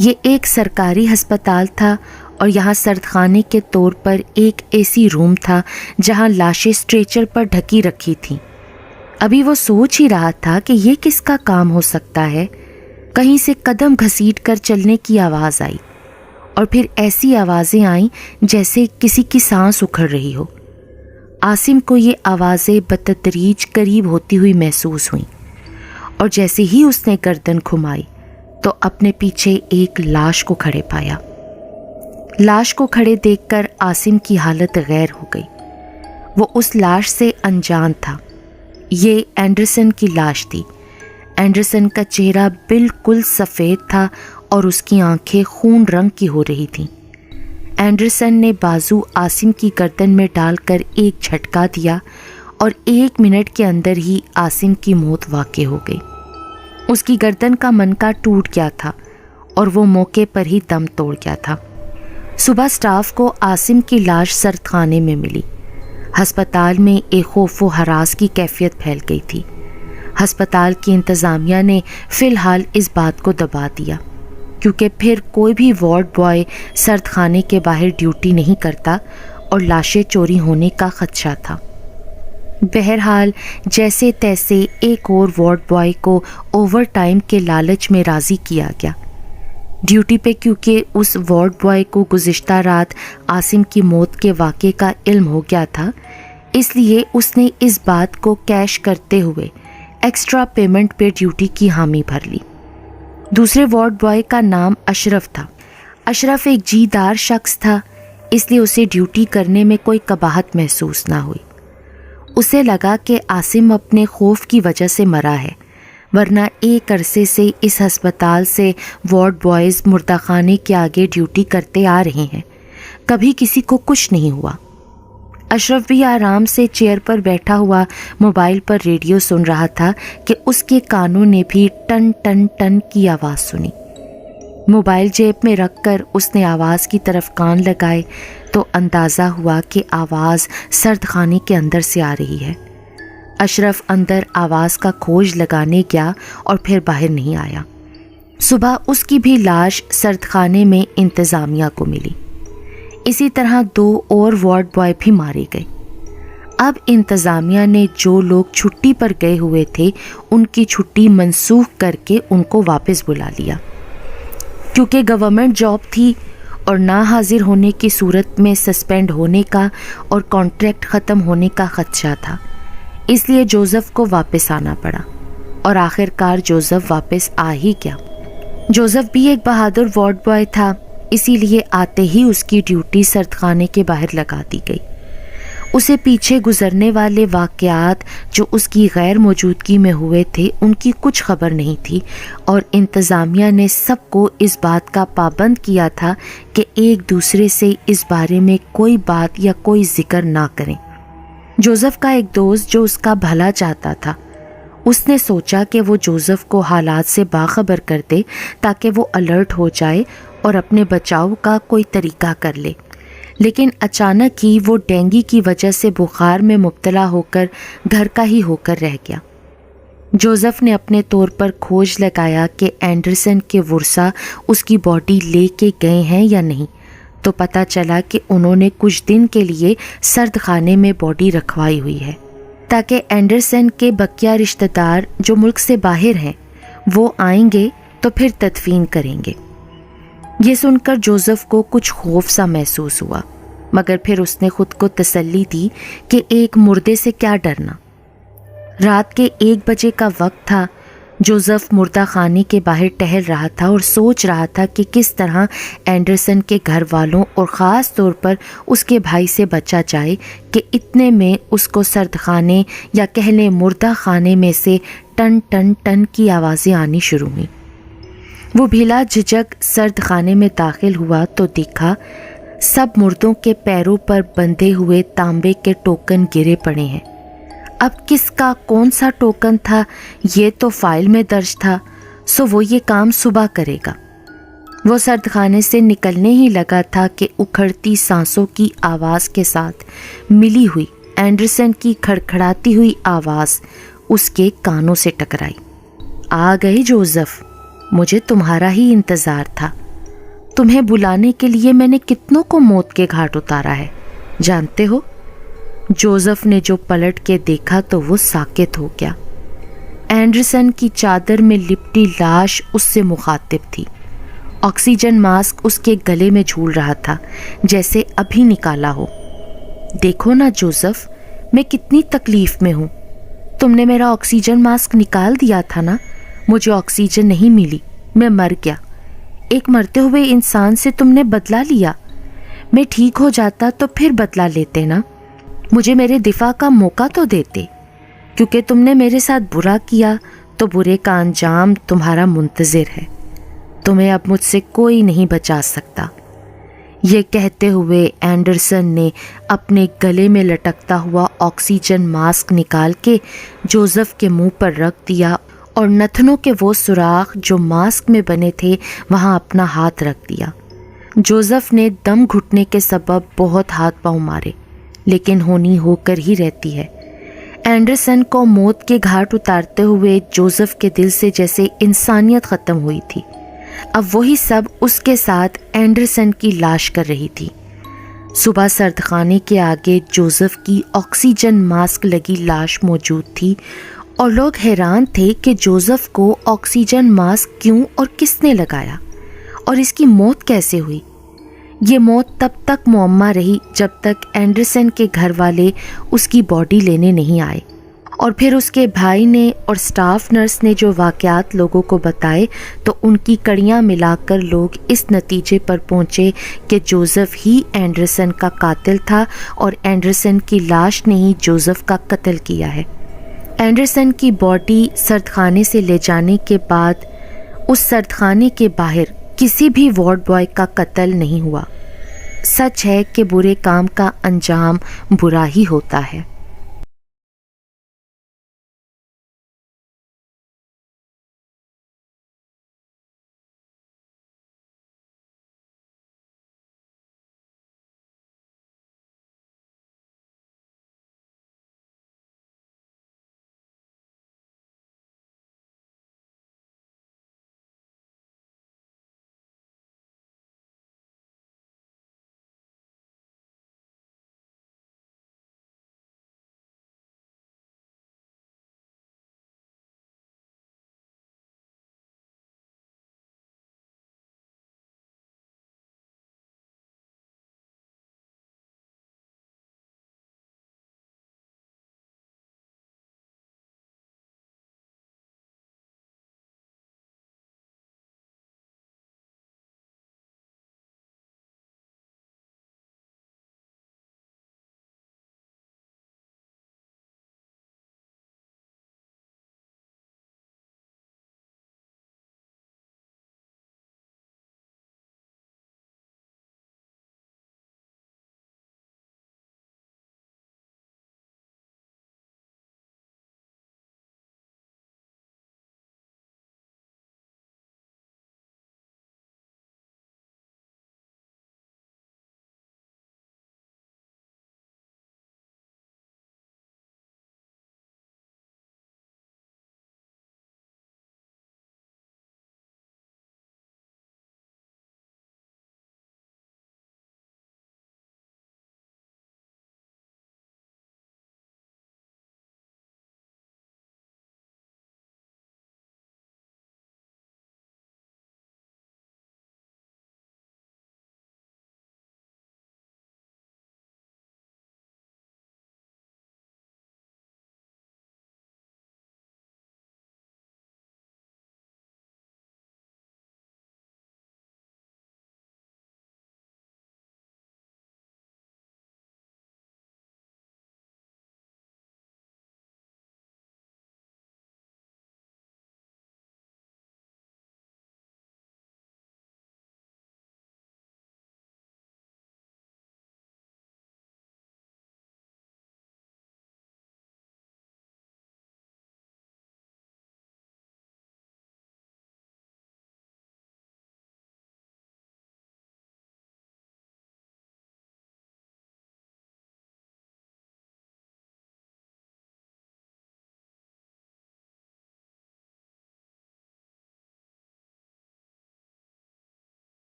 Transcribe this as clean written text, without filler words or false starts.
یہ ایک سرکاری ہسپتال تھا اور یہاں سرد خانے کے طور پر ایک AC روم تھا جہاں لاشیں اسٹریچر پر ڈھکی رکھی تھیں۔ ابھی وہ سوچ ہی رہا تھا کہ یہ کس کا کام ہو سکتا ہے، کہیں سے قدم گھسیٹ کر چلنے کی آواز آئی اور پھر ایسی آوازیں آئیں جیسے کسی کی سانس اکھڑ رہی ہو۔ عاصم کو یہ آوازیں بتدریج قریب ہوتی ہوئی محسوس ہوئیں اور جیسے ہی اس نے گردن گھمائی تو اپنے پیچھے ایک لاش کو کھڑے پایا۔ لاش کو کھڑے دیکھ کر عاصم کی حالت غیر ہو گئی۔ وہ اس لاش سے انجان تھا۔ یہ اینڈرسن کی لاش تھی۔ اینڈرسن کا چہرہ بالکل سفید تھا اور اس کی آنکھیں خون رنگ کی ہو رہی تھیں۔ اینڈرسن نے بازو عاصم کی گردن میں ڈال کر ایک جھٹکا دیا اور 1 منٹ کے اندر ہی عاصم کی موت واقع ہو گئی۔ اس کی گردن کا منکا ٹوٹ گیا تھا اور وہ موقع پر ہی دم توڑ گیا تھا۔ صبح سٹاف کو عاصم کی لاش سرد خانے میں ملی۔ ہسپتال میں ایک خوف و ہراس کی کیفیت پھیل گئی تھی۔ ہسپتال کی انتظامیہ نے فی الحال اس بات کو دبا دیا کیونکہ پھر کوئی بھی وارڈ بوائے سرد خانے کے باہر ڈیوٹی نہیں کرتا اور لاشیں چوری ہونے کا خدشہ تھا۔ بہرحال جیسے تیسے ایک اور وارڈ بوائے کو اوور ٹائم کے لالچ میں راضی کیا گیا ڈیوٹی پہ، کیونکہ اس وارڈ بوائے کو گزشتہ رات عاصم کی موت کے واقعے کا علم ہو گیا تھا، اس لیے اس نے اس بات کو کیش کرتے ہوئے ایکسٹرا پیمنٹ پہ ڈیوٹی کی حامی بھر لی۔ دوسرے وارڈ بوائے کا نام اشرف تھا۔ اشرف ایک جی دار شخص تھا، اس لیے اسے ڈیوٹی کرنے میں کوئی قباحت محسوس نہ ہوئی۔ اسے لگا کہ عاصم اپنے خوف کی وجہ سے مرا ہے، ورنہ ایک عرصے سے اس ہسپتال سے وارڈ بوائز مردہ خانے کے آگے ڈیوٹی کرتے آ رہے ہیں، کبھی کسی کو کچھ نہیں ہوا۔ اشرف بھی آرام سے چیئر پر بیٹھا ہوا موبائل پر ریڈیو سن رہا تھا کہ اس کے کانوں نے بھی ٹن ٹن ٹن کی آواز سنی۔ موبائل جیب میں رکھ کر اس نے آواز کی طرف کان لگائے تو اندازہ ہوا کہ آواز سرد خانے کے اندر سے آ رہی ہے۔ اشرف اندر آواز کا کھوج لگانے گیا اور پھر باہر نہیں آیا۔ صبح اس کی بھی لاش سرد خانے میں انتظامیہ کو ملی۔ اسی طرح 2 اور وارڈ بوائے بھی مارے گئے۔ اب انتظامیہ نے جو لوگ چھٹی پر گئے ہوئے تھے ان کی چھٹی منسوخ کر کے ان کو واپس بلا لیا، کیونکہ گورنمنٹ جاب تھی اور نہ حاضر ہونے کی صورت میں سسپینڈ ہونے کا اور کانٹریکٹ ختم ہونے کا خدشہ تھا۔ اس لیے جوزف کو واپس آنا پڑا اور آخر کار جوزف واپس آ ہی گیا۔ جوزف بھی ایک بہادر وارڈ بوائے تھا، اسی لیے آتے ہی اس کی ڈیوٹی سرد خانے کے باہر لگا دی گئی۔ اسے پیچھے گزرنے والے واقعات جو اس کی غیر موجودگی میں ہوئے تھے ان کی کچھ خبر نہیں تھی اور انتظامیہ نے سب کو اس بات کا پابند کیا تھا کہ ایک دوسرے سے اس بارے میں کوئی بات یا کوئی ذکر نہ کریں۔ جوزف کا ایک دوست جو اس کا بھلا چاہتا تھا، اس نے سوچا کہ وہ جوزف کو حالات سے باخبر کر دے تاکہ وہ الرٹ ہو جائے اور اپنے بچاؤ کا کوئی طریقہ کر لے، لیکن اچانک ہی وہ ڈینگی کی وجہ سے بخار میں مبتلا ہو کر گھر کا ہی ہو کر رہ گیا۔ جوزف نے اپنے طور پر کھوج لگایا کہ اینڈرسن کے ورثا اس کی باڈی لے کے گئے ہیں یا نہیں، تو پتہ چلا کہ انہوں نے کچھ دن کے لیے سرد خانے میں باڈی رکھوائی ہوئی ہے تاکہ اینڈرسن کے بقیہ رشتہ دار جو ملک سے باہر ہیں وہ آئیں گے تو پھر تدفین کریں گے۔ یہ سن کر جوزف کو کچھ خوف سا محسوس ہوا، مگر پھر اس نے خود کو تسلی دی کہ ایک مردے سے کیا ڈرنا۔ رات کے 1 بجے کا وقت تھا۔ جوزف مردہ خانے کے باہر ٹہل رہا تھا اور سوچ رہا تھا کہ کس طرح اینڈرسن کے گھر والوں اور خاص طور پر اس کے بھائی سے بچا جائے کہ اتنے میں اس کو سرد خانے یا کہہ لیں مردہ خانے میں سے ٹن ٹن ٹن کی آوازیں آنی شروع ہوئیں۔ وہ بھیلا جھجک سرد خانے میں داخل ہوا تو دیکھا سب مردوں کے پیروں پر بندھے ہوئے تانبے کے ٹوکن گرے پڑے ہیں۔ اب کس کا کون سا ٹوکن تھا یہ تو فائل میں درج تھا، سو وہ یہ کام صبح کرے گا۔ وہ سرد خانے سے نکلنے ہی لگا تھا کہ اکھڑتی سانسوں کی آواز کے ساتھ ملی ہوئی اینڈرسن کی کھڑکھڑاتی ہوئی آواز اس کے کانوں سے ٹکرائی۔ آ گئے جوزف، مجھے تمہارا ہی انتظار تھا۔ تمہیں بلانے کے لیے میں نے کتنوں کو موت کے گھاٹ اتارا ہے، جانتے ہو؟ جوزف نے جو پلٹ کے دیکھا تو وہ ساکت ہو گیا۔ اینڈرسن کی چادر میں لپٹی لاش اس سے مخاطب تھی۔ آکسیجن ماسک اس کے گلے میں جھول رہا تھا جیسے ابھی نکالا ہو۔ دیکھو نا جوزف، میں کتنی تکلیف میں ہوں۔ تم نے میرا آکسیجن ماسک نکال دیا تھا نا، مجھے آکسیجن نہیں ملی، میں مر گیا۔ ایک مرتے ہوئے انسان سے تم نے بدلہ لیا۔ میں ٹھیک ہو جاتا تو پھر بدلہ لیتے نا، مجھے میرے دفاع کا موقع تو دیتے۔ کیونکہ تم نے میرے ساتھ برا کیا تو برے کا انجام تمہارا منتظر ہے۔ تمہیں اب مجھ سے کوئی نہیں بچا سکتا۔ یہ کہتے ہوئے اینڈرسن نے اپنے گلے میں لٹکتا ہوا آکسیجن ماسک نکال کے جوزف کے منہ پر رکھ دیا اور نتنوں کے وہ سوراخ جو ماسک میں بنے تھے وہاں اپنا ہاتھ رکھ دیا۔ جوزف نے دم گھٹنے کے سبب بہت ہاتھ پاؤں مارے، لیکن ہونی ہو کر ہی رہتی ہے۔ اینڈرسن کو موت کے گھاٹ اتارتے ہوئے جوزف کے دل سے جیسے انسانیت ختم ہوئی تھی۔ اب وہی سب اس کے ساتھ اینڈرسن کی لاش کر رہی تھی۔ صبح سرد خانے کے آگے جوزف کی آکسیجن ماسک لگی لاش موجود تھی اور لوگ حیران تھے کہ جوزف کو آکسیجن ماسک کیوں اور کس نے لگایا اور اس کی موت کیسے ہوئی۔ یہ موت تب تک معمہ رہی جب تک اینڈرسن کے گھر والے اس کی باڈی لینے نہیں آئے، اور پھر اس کے بھائی نے اور سٹاف نرس نے جو واقعات لوگوں کو بتائے تو ان کی کڑیاں ملا کر لوگ اس نتیجے پر پہنچے کہ جوزف ہی اینڈرسن کا قاتل تھا اور اینڈرسن کی لاش نے ہی جوزف کا قتل کیا ہے۔ اینڈرسن کی باڈی سرد خانے سے لے جانے کے بعد اس سرد خانے کے باہر کسی بھی وارڈ بوائے کا قتل نہیں ہوا۔ سچ ہے کہ برے کام کا انجام برا ہی ہوتا ہے۔